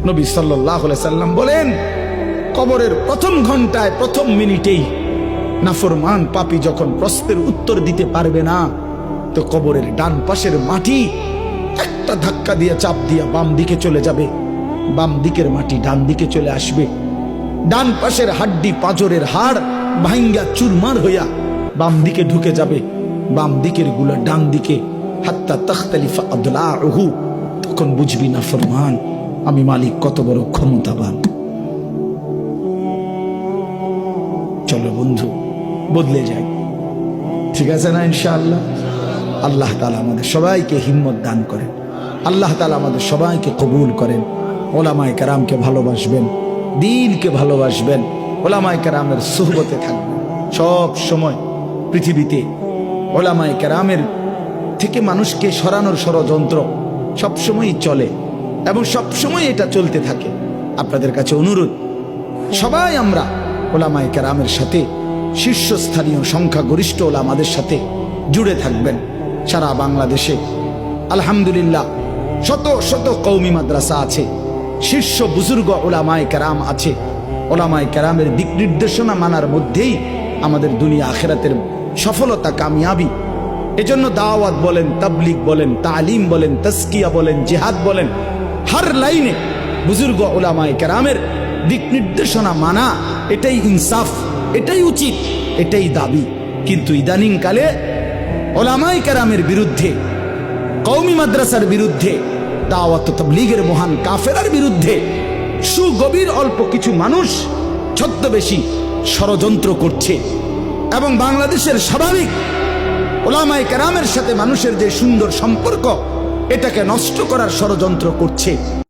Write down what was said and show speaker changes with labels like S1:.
S1: নবী সাল্লাল্লাহু আলাইহি সাল্লাম বলেন, কবরের প্রথম ঘন্টায় প্রথম মিনিটেই নাফরমান পাপী যখন প্রশ্নের উত্তর দিতে পারবে না, তো কবরের ডান পাশের মাটি একটা ধাক্কা দিয়ে চাপ দিয়ে বাম দিকে চলে যাবে, বাম দিকের মাটি ডান দিকে চলে আসবে, ডান পাশের হাড্ডি পাঁজরের হাড় ভাঙ্গা চুরমার হইয়া বাম দিকে ঢুকে যাবে, বাম দিকের গুলা ডান দিকে, হাত্তা তাখতালিফা আদলাউহু। তখন বুঝবি না ফরমান আমি মালিক কত বড় ক্ষমতাবান। চলো বন্ধু বদলে যাই, ঠিক আছে না ইনশাআল্লাহ? আল্লাহ তাআলা আমাদের সবাইকে হিম্মত দান করেন, আল্লাহ তাআলা আমাদের সবাইকে কবুল করেন। ওলামায়ে কেরামকে ভালোবাসবেন, দ্বীনকে ভালোবাসবেন, ওলামায়ে কেরামের সুহবতে থাকবেন। সব সময় পৃথিবীতে ওলামায়ে কেরামের থেকে মানুষকে সরানোর ষড়যন্ত্র সবসময়ই চলে এবং সবসময় এটা চলতে থাকে। আপনাদের কাছে অনুরোধ, সবাই আমরা ওলামায়ে কেরামের সাথে, শীর্ষস্থানীয় সংখ্যাগরিষ্ঠ ওলামাদের সাথে জুড়ে থাকবেন। সারা বাংলাদেশে আলহামদুলিল্লাহ শত শত কওমি মাদ্রাসা আছে, শীর্ষ বুজুর্গ ওলামায়ে কেরাম আছে। ওলামায়ে কেরামের দিক নির্দেশনা মানার মধ্যেই আমাদের দুনিয়া আখিরাতের সফলতা, কামিয়াবি। এজন্য দাওয়াত বলেন, তাবলীগ বলেন, তালিম বলেন, তাজকিয়া বলেন, জিহাদ বলেন, হর লাইনে বুজুর্গ ওলামায়ে কেরামের দিক নির্দেশনা মানা, এটাই ইনসাফ, এটাই উচিত, এটাই দাবি। কিন্তু ইদানিং কালে ওলামায়ে কেরামের বিরুদ্ধে, কওমি মাদ্রাসার বিরুদ্ধে, দাওয়াত তাবলীগের মহান কাফেরার বিরুদ্ধে সুগভীর অল্প কিছু মানুষ ছদ্মবেশী ষড়যন্ত্র করছে এবং বাংলাদেশের স্বাভাবিক ওলামায়ে কেরামের সাথে মানুষের যে সুন্দর সম্পর্ক, এটাকে নষ্ট করার ষড়যন্ত্র করছে।